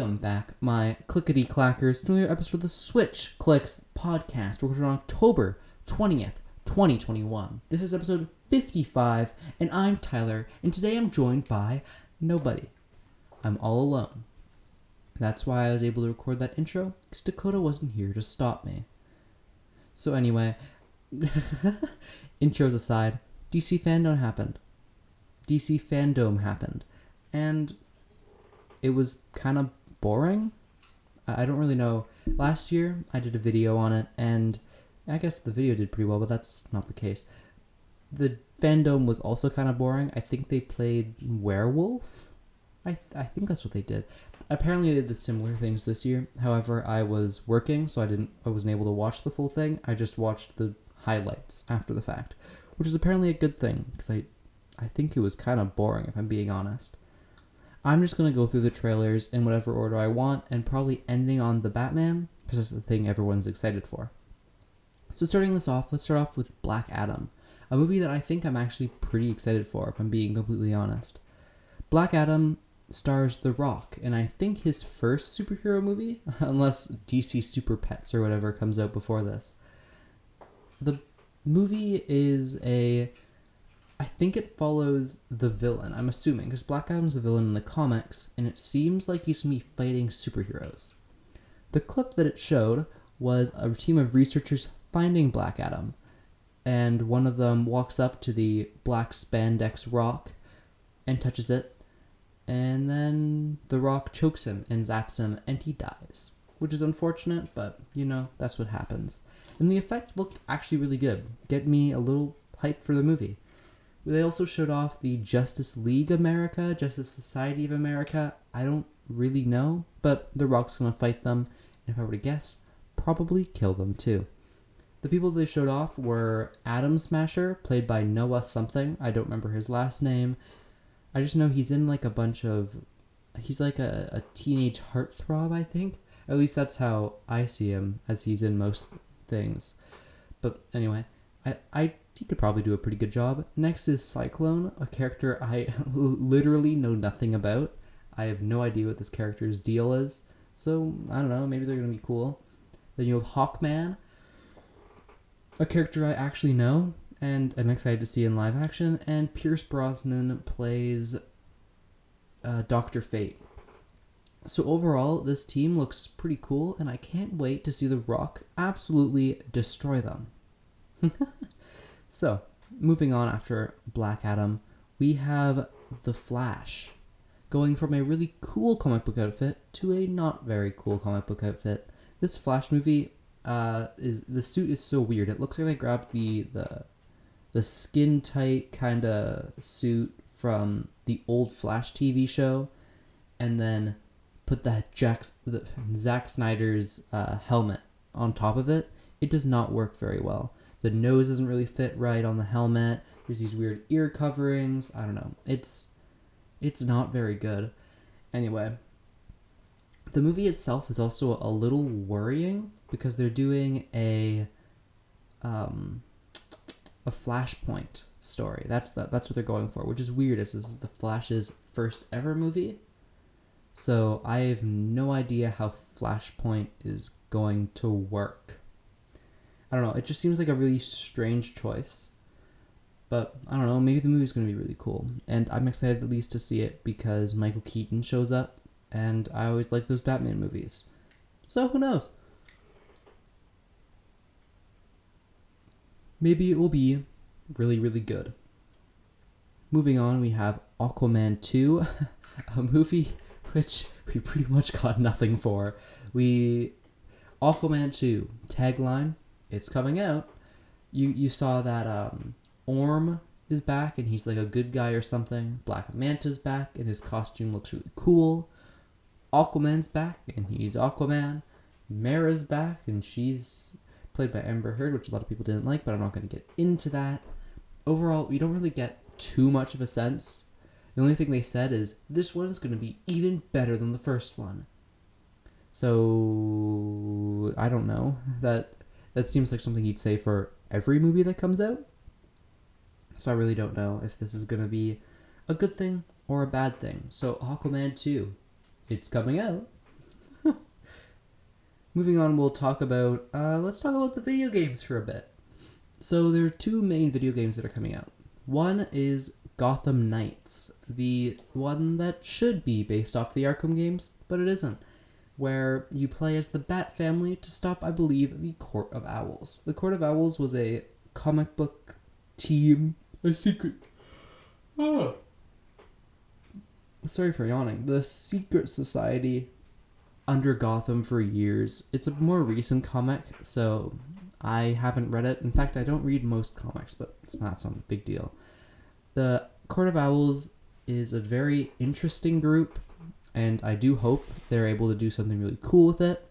Welcome back, my clickety-clackers, to another episode of the Switch Clicks Podcast, recorded on October 20th, 2021. This is episode 55, and I'm Tyler, and today I'm joined by nobody. I'm all alone. That's why I was able to record that intro, because Dakota wasn't here to stop me. So anyway, intros aside, DC Fandome happened. And it was kind of boring. I don't really know. Last year, I did a video on it, and I guess the video did pretty well, but that's not the case. The Fandome was also kind of boring. I think they played Werewolf. I think that's what they did. Apparently, they did the similar things this year. However, I was working, so I wasn't able to watch the full thing. I just watched the highlights after the fact, which is apparently a good thing, because I think it was kind of boring, if I'm being honest. I'm just going to go through the trailers in whatever order I want, and probably ending on the Batman, because that's the thing everyone's excited for. So starting this off, let's start off with Black Adam, a movie that I think I'm actually pretty excited for, if I'm being completely honest. Black Adam stars The Rock, and I think his first superhero movie, unless DC Super Pets or whatever comes out before this. The movie is I think it follows the villain, I'm assuming, because Black Adam's the villain in the comics, and it seems like he's going to be fighting superheroes. The clip that it showed was a team of researchers finding Black Adam, and one of them walks up to the black spandex rock and touches it, and then the rock chokes him and zaps him, and he dies, which is unfortunate, but, that's what happens. And the effect looked actually really good. Get me a little hype for the movie. They also showed off the Justice Society of America. I don't really know, but The Rock's going to fight them, and if I were to guess, probably kill them too. The people they showed off were Atom Smasher, played by Noah something. I don't remember his last name. I just know he's in like a bunch of... He's like a teenage heartthrob, I think. At least that's how I see him, as he's in most things. But anyway, he could probably do a pretty good job. Next is Cyclone, a character I literally know nothing about. I have no idea what this character's deal is. So, I don't know, maybe they're going to be cool. Then you have Hawkman, a character I actually know, and I'm excited to see in live action. And Pierce Brosnan plays Dr. Fate. So overall, this team looks pretty cool, and I can't wait to see The Rock absolutely destroy them. So, moving on after Black Adam, we have The Flash, going from a really cool comic book outfit to a not very cool comic book outfit. This Flash movie, the suit is so weird. It looks like they grabbed the skin tight kind of suit from the old Flash TV show, and then put Zack Snyder's helmet on top of it. It does not work very well. The nose doesn't really fit right on the helmet. There's these weird ear coverings. I don't know. It's not very good. Anyway, the movie itself is also a little worrying because they're doing a Flashpoint story. That's what they're going for, which is weird. This is the Flash's first ever movie. So I have no idea how Flashpoint is going to work. I don't know, it just seems like a really strange choice. But, I don't know, maybe the movie's going to be really cool. And I'm excited at least to see it because Michael Keaton shows up, and I always like those Batman movies. So, who knows? Maybe it will be really, really good. Moving on, we have Aquaman 2, a movie which we pretty much got nothing for. Aquaman 2, tagline, it's coming out. You saw that Orm is back and he's like a good guy or something. Black Manta's back and his costume looks really cool. Aquaman's back and he's Aquaman. Mara's back and she's played by Amber Heard, which a lot of people didn't like, but I'm not going to get into that. Overall, we don't really get too much of a sense. The only thing they said is, this one is going to be even better than the first one. So, I don't know. That seems like something you'd say for every movie that comes out. So I really don't know if this is going to be a good thing or a bad thing. So Aquaman 2, it's coming out. moving on, we'll talk about, let's talk about the video games for a bit. So there are two main video games that are coming out. One is Gotham Knights, the one that should be based off the Arkham games, but it isn't, where you play as the Bat family to stop, I believe, the Court of Owls. The Court of Owls was a comic book team, a secret... Oh. Sorry for yawning. The secret society under Gotham for years. It's a more recent comic, so I haven't read it. In fact, I don't read most comics, but it's not some big deal. The Court of Owls is a very interesting group, and I do hope they're able to do something really cool with it.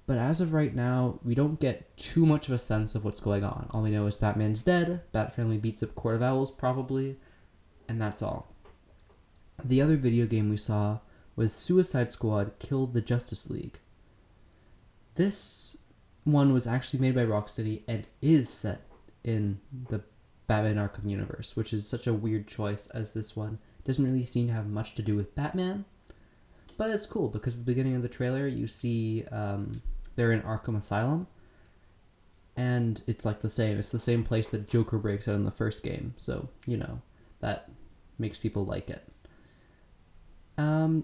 But as of right now, we don't get too much of a sense of what's going on. All we know is Batman's dead, Bat family beats up Court of Owls probably, and that's all. The other video game we saw was Suicide Squad Killed the Justice League. This one was actually made by Rocksteady and is set in the Batman Arkham universe, which is such a weird choice as this one doesn't really seem to have much to do with Batman. But it's cool because at the beginning of the trailer you see they're in Arkham Asylum, and it's like the same. It's the same place that Joker breaks out in the first game, so, you know, that makes people like it.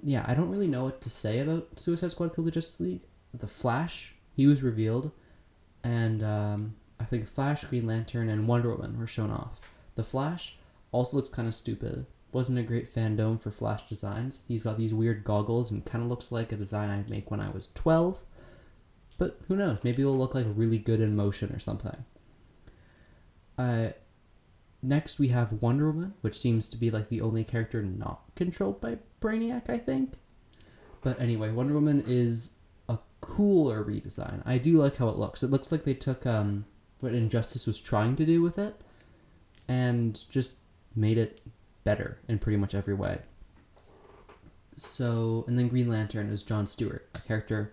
Yeah, I don't really know what to say about Suicide Squad Kill the Justice League. The Flash, he was revealed, and I think Flash, Green Lantern, and Wonder Woman were shown off. The Flash also looks kind of stupid. Wasn't a great fandom for Flash designs. He's got these weird goggles and kind of looks like a design I'd make when I was 12. But who knows, maybe it'll look like really good in motion or something. Next we have Wonder Woman, which seems to be like the only character not controlled by Brainiac, I think. But anyway, Wonder Woman is a cooler redesign. I do like how it looks. It looks like they took what Injustice was trying to do with it and just made it better in pretty much every way. So, and then Green Lantern is Jon Stewart, a character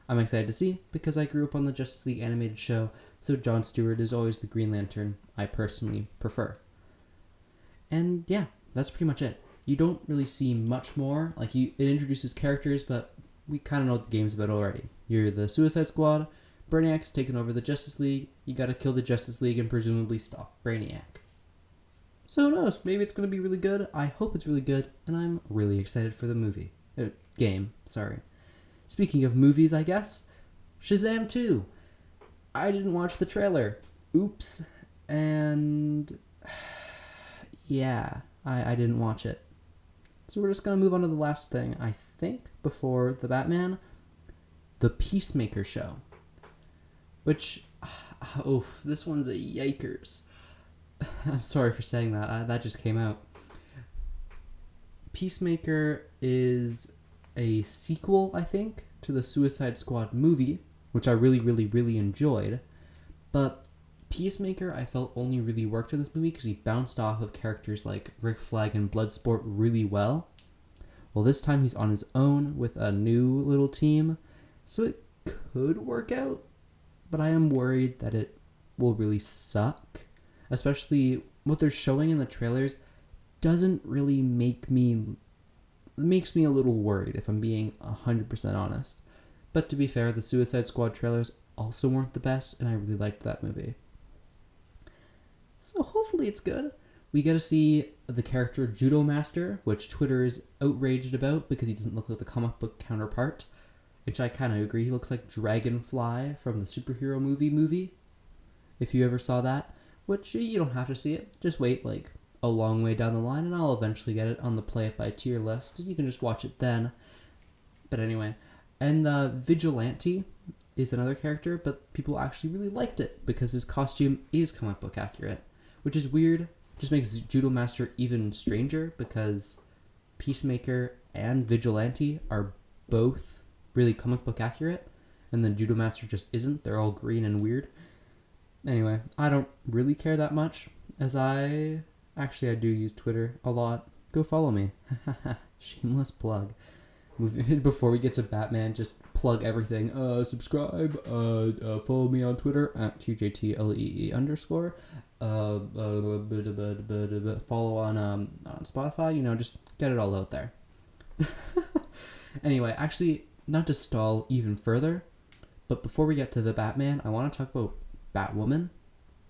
I'm excited to see because I grew up on the Justice League animated show, so Jon Stewart is always the Green Lantern I personally prefer. And yeah, that's pretty much it. You don't really see much more. Like, it introduces characters, but we kind of know what the game's about already. You're the Suicide Squad, Brainiac has taken over the Justice League, you gotta kill the Justice League and presumably stop Brainiac. So who knows, maybe it's gonna be really good, I hope it's really good, and I'm really excited for the game, sorry. Speaking of movies, I guess, Shazam 2. I didn't watch the trailer. Oops. And yeah, I didn't watch it. So we're just going to move on to the last thing, I think, before the Batman. The Peacemaker show. Which, this one's a yikers. I'm sorry for saying that. That just came out. Peacemaker is a sequel, I think, to the Suicide Squad movie, which I really, really, really enjoyed. But Peacemaker, I felt, only really worked in this movie because he bounced off of characters like Rick Flag and Bloodsport really well. Well, this time he's on his own with a new little team, so it could work out, but I am worried that it will really suck. Especially what they're showing in the trailers doesn't really makes me a little worried, if I'm being 100% honest. But to be fair, the Suicide Squad trailers also weren't the best, and I really liked that movie. So hopefully it's good. We get to see the character Judo Master, which Twitter is outraged about because he doesn't look like the comic book counterpart, which I kind of agree. He looks like Dragonfly from the superhero movie, if you ever saw that, which you don't have to see it. Just wait like a long way down the line and I'll eventually get it on the Play It by tier list. You can just watch it then. But anyway, and the Vigilante is another character, but people actually really liked it because his costume is comic book accurate, which is weird. Just makes Judo Master even stranger because Peacemaker and Vigilante are both really comic book accurate, and then Judo Master just isn't. They're all green and weird. Anyway, I don't really care that much, as I do use Twitter a lot. Go follow me. Shameless plug. Before we get to Batman, just plug everything. Subscribe. Follow me on Twitter at TJTLEE_. Follow on Spotify. Just get it all out there. Anyway, actually, not to stall even further, But before we get to the Batman, I want to talk about Batwoman.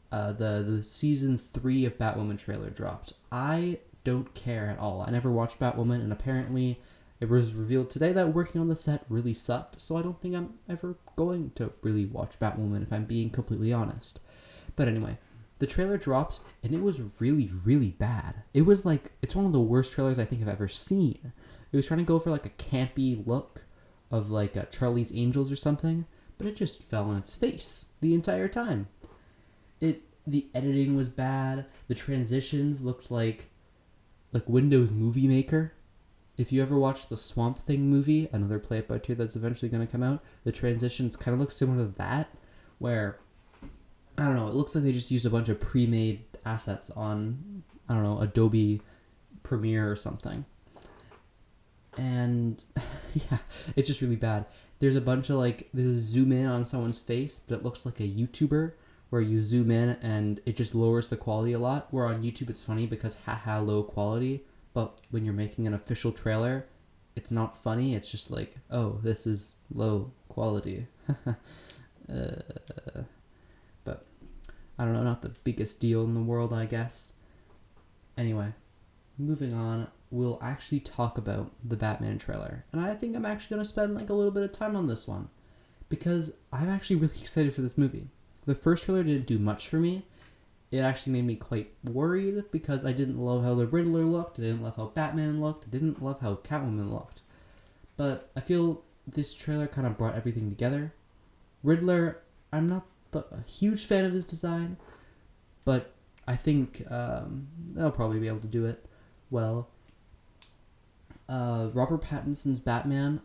The season 3 of Batwoman trailer dropped. I don't care at all. I never watched Batwoman, and apparently it was revealed today that working on the set really sucked, so I don't think I'm ever going to really watch Batwoman if I'm being completely honest. But anyway, the trailer dropped, and it was really, really bad. It was like, it's one of the worst trailers I think I've ever seen. It was trying to go for like a campy look of like a Charlie's Angels or something, but it just fell on its face the entire time. The editing was bad. The transitions looked like Windows Movie Maker. If you ever watched the Swamp Thing movie, another Play It By Two that's eventually going to come out, the transitions kind of look similar to that, where, I don't know, it looks like they just used a bunch of pre-made assets on, I don't know, Adobe Premiere or something. And, yeah, it's just really bad. There's a bunch of, there's a zoom in on someone's face, but it looks like a YouTuber, where you zoom in and it just lowers the quality a lot, where on YouTube it's funny because haha low quality, but when you're making an official trailer, it's not funny, it's just like, oh, this is low quality. But, I don't know, not the biggest deal in the world, I guess. Anyway, moving on, we'll actually talk about the Batman trailer, and I think I'm actually going to spend a little bit of time on this one, because I'm actually really excited for this movie. The first trailer didn't do much for me. It actually made me quite worried because I didn't love how the Riddler looked, I didn't love how Batman looked, I didn't love how Catwoman looked. But I feel this trailer kind of brought everything together. Riddler, I'm not a huge fan of his design, but I think they'll probably be able to do it well. Robert Pattinson's Batman,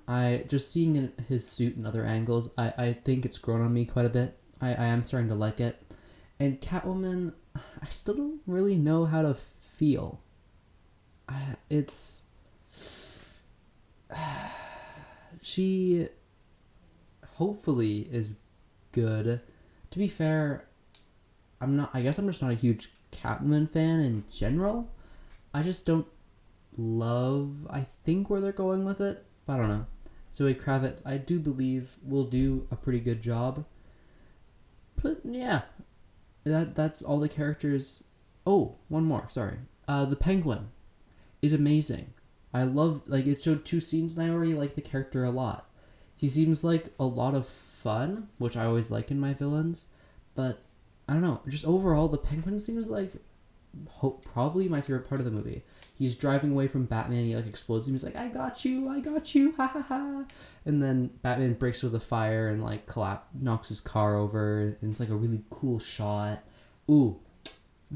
just seeing his suit in other angles, I think it's grown on me quite a bit. I am starting to like it. And Catwoman, I still don't really know how to feel. She hopefully is good. To be fair, I guess I'm just not a huge Catwoman fan in general. I just don't love, I think, where they're going with it. But I don't know. Zoe Kravitz, I do believe, will do a pretty good job. But yeah, that's all the characters. Oh, one more, sorry. The Penguin is amazing. I love, it showed 2 scenes and I already like the character a lot. He seems like a lot of fun, which I always like in my villains, but I don't know, just overall the Penguin seems like probably my favorite part of the movie. He's driving away from Batman, he explodes and he's like, I got you, ha ha ha. And then Batman breaks through the fire and knocks his car over, and it's a really cool shot. Ooh,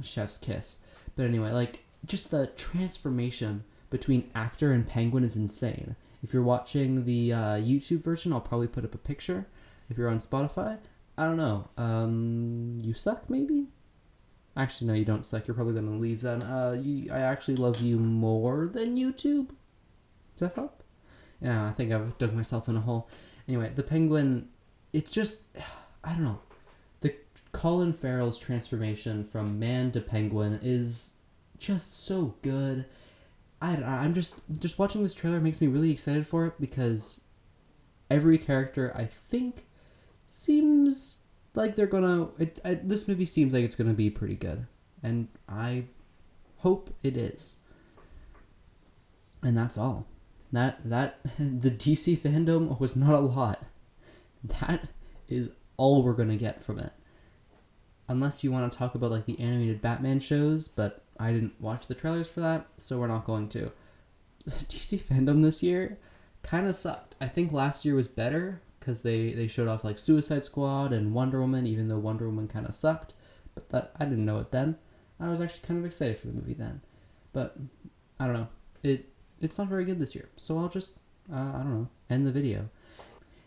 chef's kiss. But anyway, just the transformation between actor and Penguin is insane. If you're watching the YouTube version, I'll probably put up a picture. If you're on Spotify, I don't know. You suck, maybe? Actually, no, you don't suck. You're probably going to leave then. I actually love you more than YouTube. Does that help? Yeah, I think I've dug myself in a hole. Anyway, the Penguin, it's just, I don't know. The Colin Farrell's transformation from man to Penguin is just so good. I'm just watching this trailer makes me really excited for it because every character, I think, seems like they're gonna... this movie seems like it's gonna be pretty good. And I hope it is. And that's all. The DC fandom was not a lot. That is all we're gonna get from it. Unless you want to talk about the animated Batman shows, but I didn't watch the trailers for that, so we're not going to. DC fandom this year kind of sucked. I think last year was better because they showed off Suicide Squad and Wonder Woman, even though Wonder Woman kind of sucked. But I didn't know it then. I was actually kind of excited for the movie then. But I don't know. It's not very good this year. So I'll just, I don't know, end the video.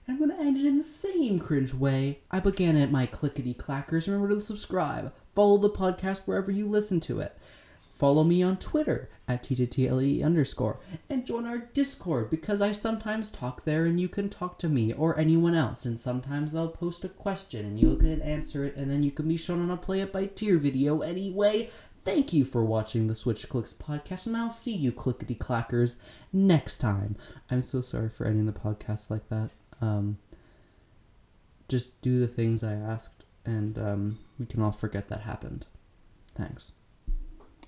And I'm going to end it in the same cringe way I began it, my clickety-clackers. Remember to subscribe. Follow the podcast wherever you listen to it. Follow me on Twitter at @TTTLE_. And join our Discord because I sometimes talk there and you can talk to me or anyone else. And sometimes I'll post a question and you can answer it and then you can be shown on a Play It By Tier video anyway. Thank you for watching the Switch Clicks podcast, and I'll see you clickety-clackers next time. I'm so sorry for ending the podcast like that. just do the things I asked, and we can all forget that happened. Thanks.